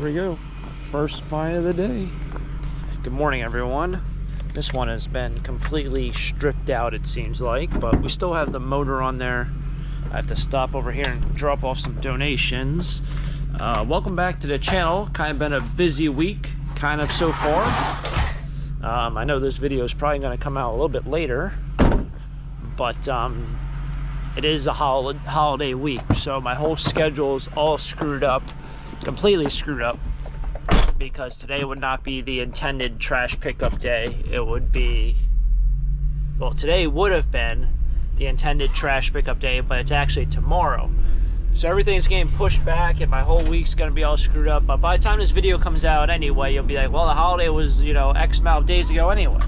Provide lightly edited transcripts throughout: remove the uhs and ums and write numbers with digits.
There we go. First find of the day. Good morning, everyone. This one has been completely stripped out, it seems like, but we still have the motor on there. I have to stop over here and drop off some donations. Welcome back to the channel. Kind of been a busy week, kind of so far. I know this video is probably going to come out a little bit later, but it is a holiday week, so my whole schedule is all screwed up, completely screwed up, because today would not be the intended trash pickup day. It would be, well, today would have been the intended trash pickup day, but it's actually tomorrow. So everything's getting pushed back and my whole week's gonna be all screwed up. But by the time this video comes out anyway, you'll be like, well, the holiday was, you know, X amount of days ago anyway.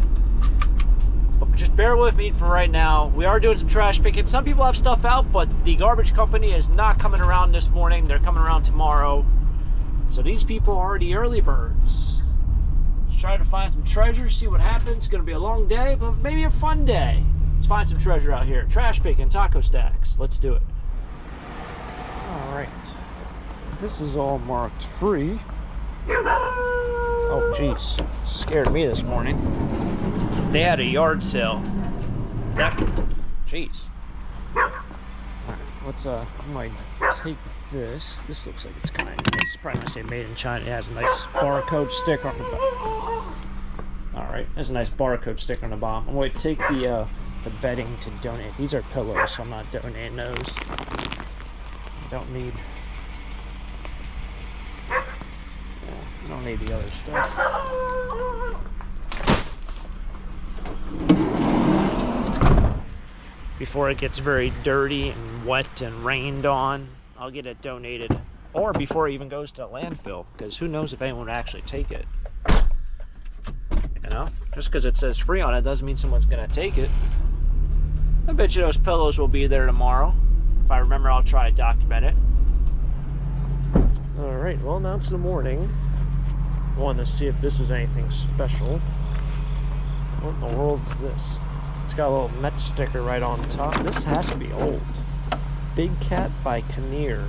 But just bear with me for right now. We are doing some trash picking. Some people have stuff out, but the garbage company is not coming around this morning. They're coming around tomorrow. So these people are the early birds. Let's try to find some treasure, see what happens. It's gonna be a long day, but maybe a fun day. Let's find some treasure out here. Trash picking, taco stacks. Let's do it. All right. This is all marked free. Oh, jeez. Scared me this morning. They had a yard sale. Jeez. All right, let's, I might take this. This looks like it's kind of nice. It's probably gonna say made in China. It has a nice barcode sticker on the bottom. All right, there's a nice barcode sticker on the bottom. I'm going to take the bedding to donate. These are pillows, so I'm not donating those. I don't need the other stuff. Before it gets very dirty and wet and rained on, I'll get it donated. Or before it even goes to landfill, because who knows if anyone would actually take it. You know, just because it says free on it doesn't mean someone's gonna take it. I bet you those pillows will be there tomorrow. If I remember, I'll try to document it. All right, well, now it's in the morning. I wanted to see if this was anything special. What in the world is this? It's got a little Met sticker right on top. This has to be old. Big Cat by Kinnear.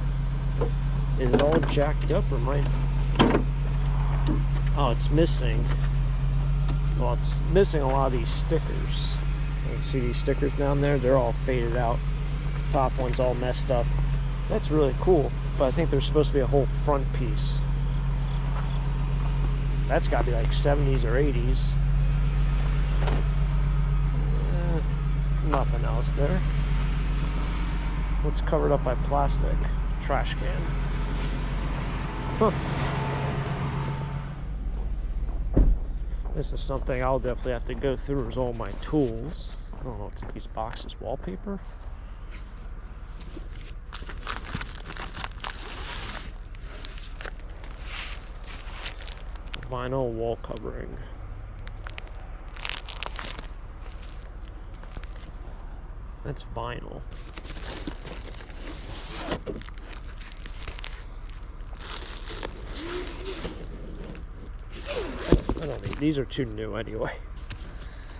Is it all jacked up or might? Oh, it's missing. Well, it's missing a lot of these stickers. You can see these stickers down there? They're all faded out. Top one's all messed up. That's really cool, but I think there's supposed to be a whole front piece. That's got to be like 70s or 80s. Nothing else there. What's covered up by plastic? Trash can. Huh. This is something I'll definitely have to go through as all my tools. I don't know what's in these boxes. Wallpaper? Vinyl wall covering. That's vinyl. I don't need, these are too new anyway.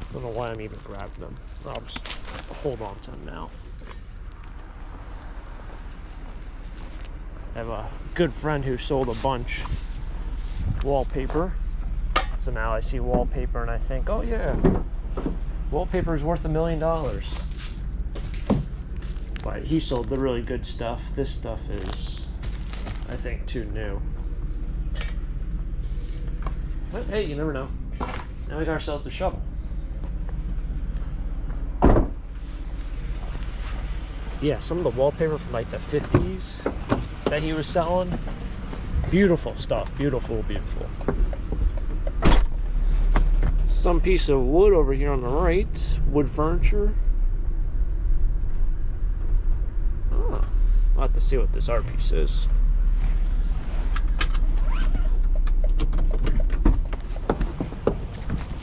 I don't know why I'm even grabbing them. I'll just hold on to them now. I have a good friend who sold a bunch wallpaper. So now I see wallpaper and I think, oh yeah, wallpaper is worth $1 million. But he sold the really good stuff. This stuff is, I think, too new. But hey, you never know. Now we got ourselves a shovel. Yeah, some of the wallpaper from like the 50s that he was selling. Beautiful stuff. Beautiful, beautiful. Some piece of wood over here on the right. Wood furniture. Oh, I'll have to see what this art piece is.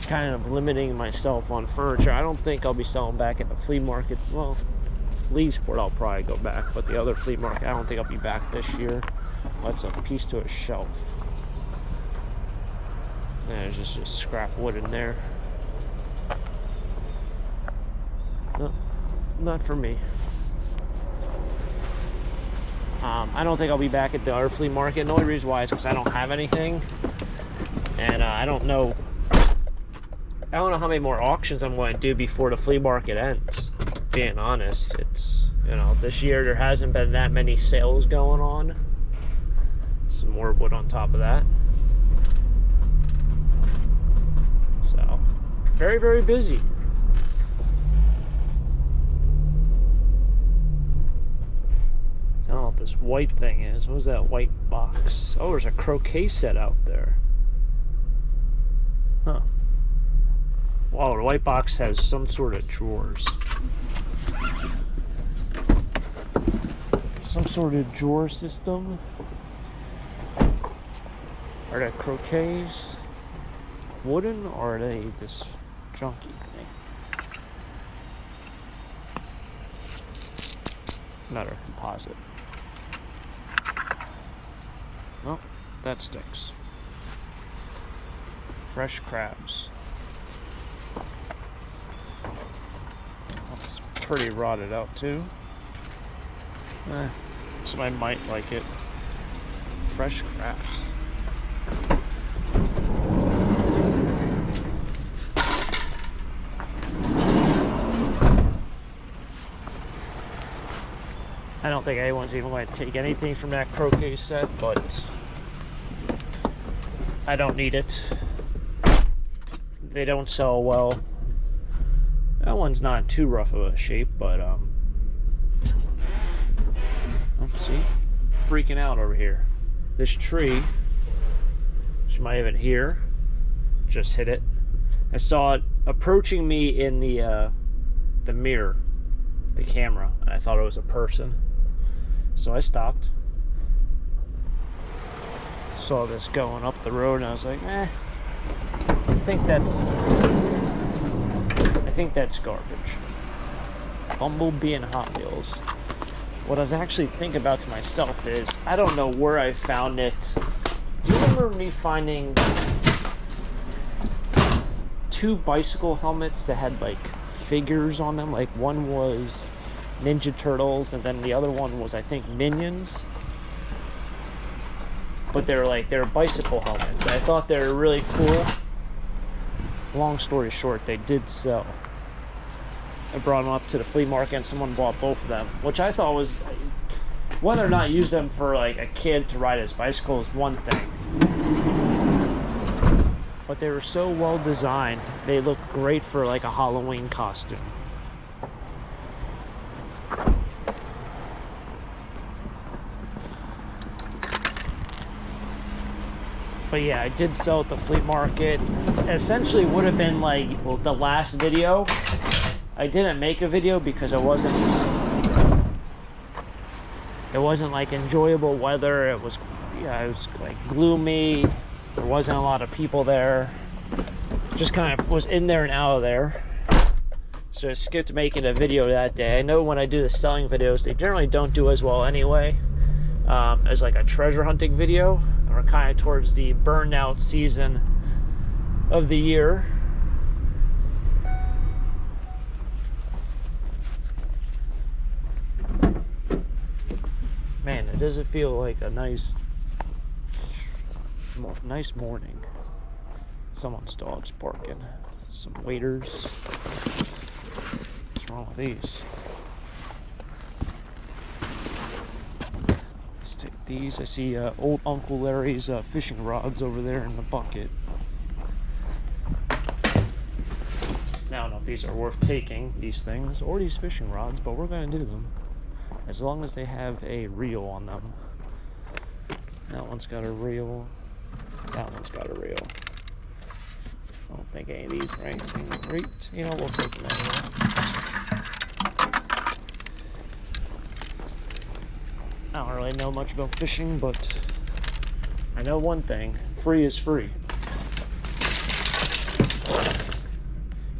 Kind of limiting myself on furniture. I don't think I'll be selling back at the flea market. Well, Leesport I'll probably go back, but the other flea market I don't think I'll be back this year. That's a piece to a shelf. And there's just scrap wood in there. No, not for me. I don't think I'll be back at the art flea market. The only reason why is because I don't have anything, and I don't know how many more auctions I'm going to do before the flea market ends. Being honest, it's, you know, this year there hasn't been that many sales going on. Some more wood on top of that. So, very, very busy. I don't know what this white thing is. What is that white box? Oh, there's a croquet set out there. Huh. Wow, the white box has some sort of drawers. Some sort of drawer system. Are they croquets wooden, or are they this junky thing? Another composite. Oh, that sticks. Fresh crabs. That's pretty rotted out too. So I might like it. Fresh crabs. I don't think anyone's even going to take anything from that croquet set, but I don't need it. They don't sell well. That one's not too rough of a shape, but let's see, freaking out over here. This tree, which you might even hear, just hit it. I saw it approaching me in the mirror, the camera, and I thought it was a person. So I stopped. Saw this going up the road, and I was like, I think that's garbage. Bumblebee and Hot Wheels. What I was actually thinking about to myself is, I don't know where I found it. Do you remember me finding 2 bicycle helmets that had like figures on them? Like one was Ninja Turtles, and then the other one was, I think, Minions. But they were bicycle helmets. I thought they were really cool. Long story short, they did sell. I brought them up to the flea market, and someone bought both of them, which I thought was, whether or not you use them for like a kid to ride his bicycle is one thing. But they were so well designed, they look great for like a Halloween costume. But yeah, I did sell at the flea market. It essentially would have been like, well, the last video. I didn't make a video because it wasn't like enjoyable weather. It was like gloomy. There wasn't a lot of people there. Just kind of was in there and out of there. So I skipped making a video that day. I know when I do the selling videos, they generally don't do as well anyway, as like a treasure hunting video. We're kind of towards the burnout season of the year. Man, it doesn't feel like a nice morning. Someone's dog's barking. Some waiters. What's wrong with these? Let's take these. I see old Uncle Larry's fishing rods over there in the bucket. Now, I don't know if these are worth taking, these things, or these fishing rods, but we're going to do them. As long as they have a reel on them. That one's got a reel. That one's got a reel. I don't think any of these are anything great. You know, we'll take them anyway. I don't really know much about fishing, but I know one thing. Free is free.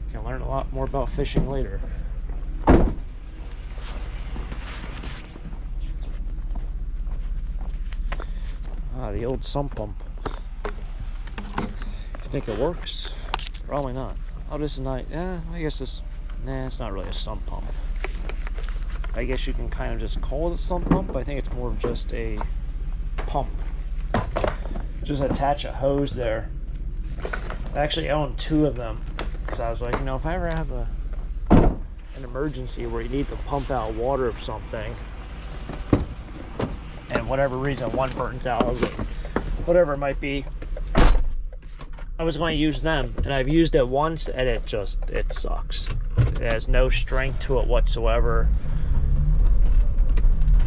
You can learn a lot more about fishing later. The old sump pump. You think it works? Probably not. Oh, this is not. Yeah, I guess this. Nah, it's not really a sump pump. I guess you can kind of just call it a sump pump. I think it's more of just a pump. Just attach a hose there. I actually own 2 of them because I was like, you know, if I ever have an emergency where you need to pump out water of something, and whatever reason one burns out, whatever it might be, I was going to use them, and I've used it once, and it sucks. It has no strength to it whatsoever.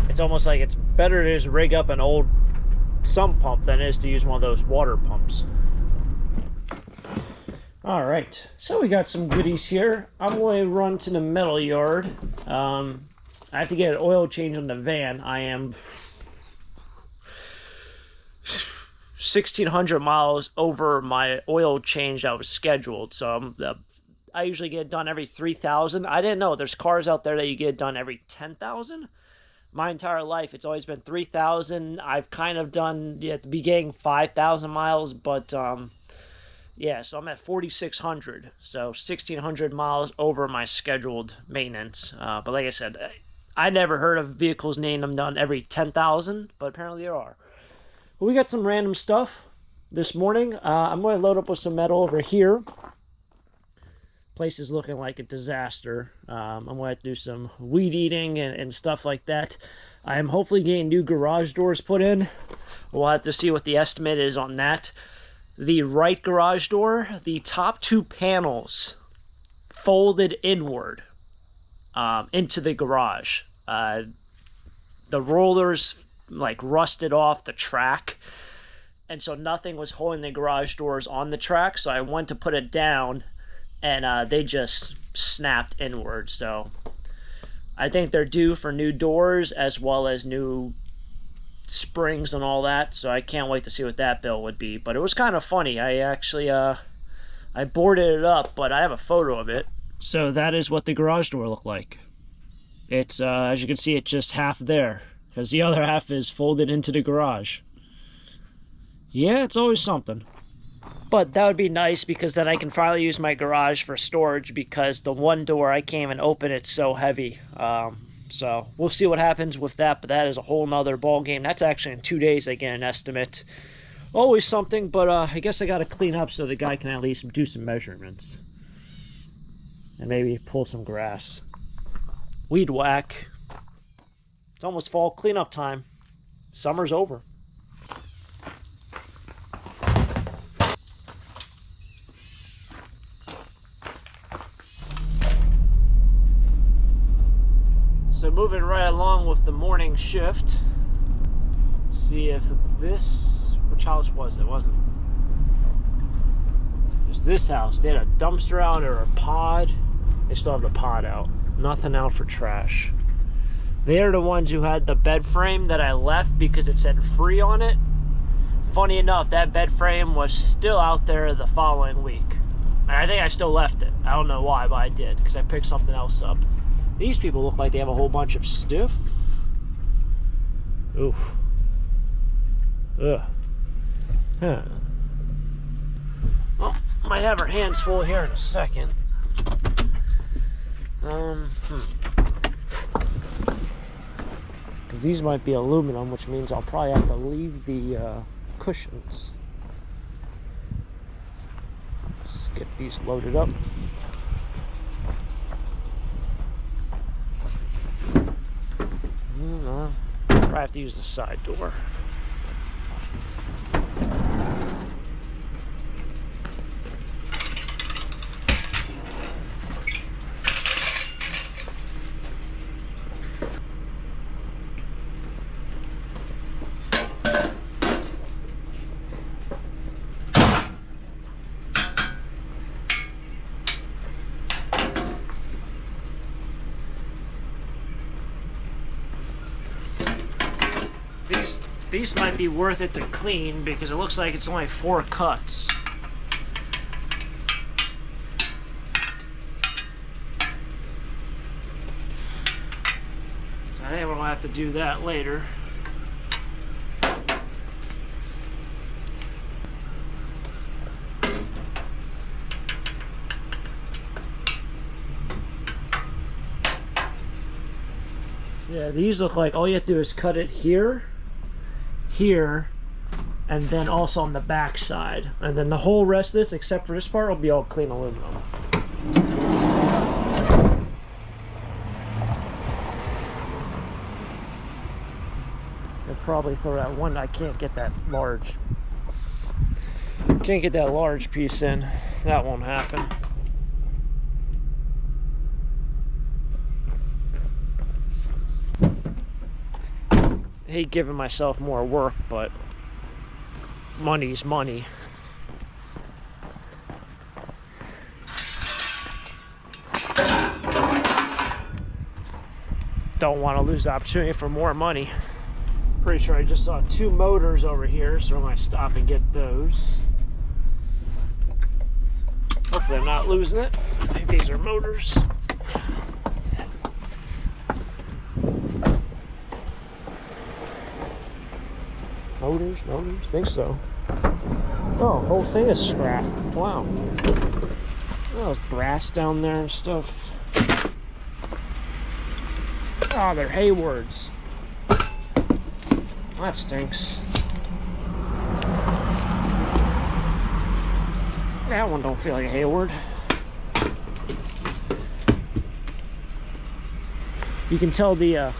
It's almost like it's better to just rig up an old sump pump than it is to use one of those water pumps. All right, so we got some goodies here. I'm going to run to the metal yard. I have to get an oil change on the van. I am 1,600 miles over my oil change that was scheduled. So I usually get it done every 3,000. I didn't know there's cars out there that you get it done every 10,000. My entire life, it's always been 3,000. I've kind of done at the beginning 5,000 miles, but yeah, so I'm at 4,600. So 1,600 miles over my scheduled maintenance. But like I said, I never heard of vehicles named them done every 10,000, but apparently there are. Well, we got some random stuff this morning. I'm going to load up with some metal over here. Place is looking like a disaster. I'm going to do some weed eating and stuff like that. I am hopefully getting new garage doors put in. We'll have to see what the estimate is on that. The right garage door, the top 2 panels folded inward into the garage. The rollers like rusted off the track, and so nothing was holding the garage doors on the track, so I went to put it down, and they just snapped inward. So I think they're due for new doors as well as new springs and all that, so I can't wait to see what that bill would be. But it was kind of funny. I actually I boarded it up, but I have a photo of it. So that is what the garage door looked like. It's as you can see, it's just half there because the other half is folded into the garage. Yeah, it's always something. But that would be nice because then I can finally use my garage for storage, because the one door I can't even open, it's so heavy. So we'll see what happens with that, but that is a whole nother ball game. That's actually in 2 days I get an estimate. Always something, but I guess I got to clean up so the guy can at least do some measurements. And maybe pull some grass. Weed whack. It's almost fall cleanup time. Summer's over. So moving right along with the morning shift. See if this, which house was it? Wasn't it was this house. They had a dumpster out or a pod. They still have the pod out. Nothing out for trash. They're the ones who had the bed frame that I left because it said free on it. Funny enough, that bed frame was still out there the following week. And I think I still left it. I don't know why, but I did, because I picked something else up. These people look like they have a whole bunch of stuff. Oof. Ugh. Huh. Well, might have our hands full here in a second. Because these might be aluminum, which means I'll probably have to leave the cushions. Let's get these loaded up. Probably have to use the side door. These might be worth it to clean because it looks like it's only 4 cuts. So I think we'll have to do that later. Yeah, these look like all you have to do is cut it here, here, and then also on the back side. And then the whole rest of this, except for this part, will be all clean aluminum. I'll probably throw that one. I can't get that large. Can't get that large piece in. That won't happen. I hate giving myself more work, but money's money. Don't want to lose the opportunity for more money. Pretty sure I just saw 2 motors over here, so I'm going to stop and get those. Hopefully I'm not losing it. I think these are motors. Motors, think so. Oh, whole thing is scrap. Wow. Oh, there's brass down there and stuff. Oh, they're Haywards. That stinks. That one don't feel like a Hayward. You can tell the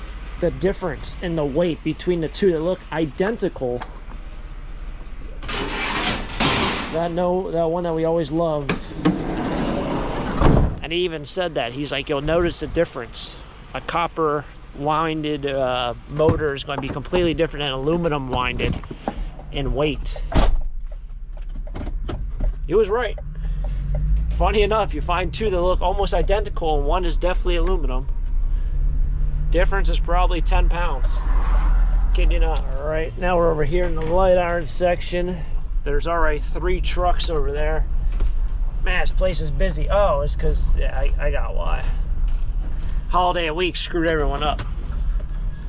difference in the weight between the two that look identical. That one that we always love. And he even said that. He's like, you'll notice the difference. A copper winded motor is going to be completely different than aluminum winded in weight. He was right. Funny enough, you find 2 that look almost identical and one is definitely aluminum. Difference is probably 10 pounds. Kid you not. All right, now we're over here in the light iron section. There's already 3 trucks over there. Man, this place is busy. Oh, it's because, yeah, I got why. Holiday of week screwed everyone up.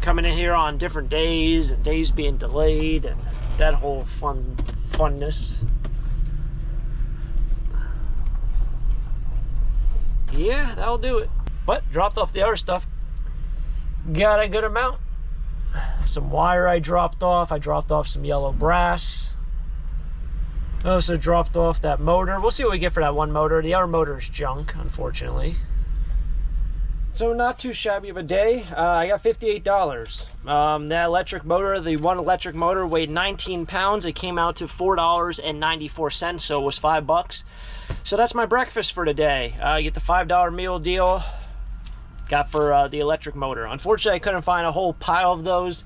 Coming in here on different days and days being delayed and that whole funness. Yeah, that'll do it. But dropped off the other stuff. Got a good amount. Some wire I dropped off. I dropped off some yellow brass. I also dropped off that motor. We'll see what we get for that one motor. The other motor is junk, unfortunately. So not too shabby of a day. I got $58. That electric motor, the one electric motor weighed 19 pounds. It came out to $4.94, so it was $5. So that's my breakfast for today. You get the $5 meal deal. Got for the electric motor. Unfortunately, I couldn't find a whole pile of those.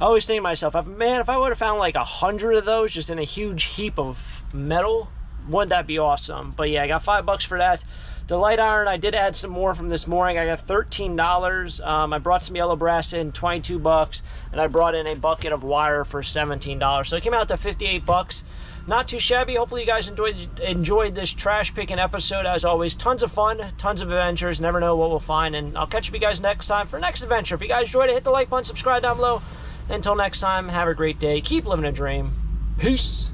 I always think to myself, man, if I would have found like 100 of those just in a huge heap of metal, wouldn't that be awesome? But yeah, I got $5 for that. The light iron, I did add some more from this morning. I got $13. I brought some yellow brass in, $22, and I brought in a bucket of wire for $17. So it came out to $58. Not too shabby. Hopefully you guys enjoyed this trash picking episode. As always, tons of fun, tons of adventures. Never know what we'll find, and I'll catch you guys next time for next adventure. If you guys enjoyed it, hit the like button, subscribe down below. Until next time, have a great day. Keep living a dream. Peace.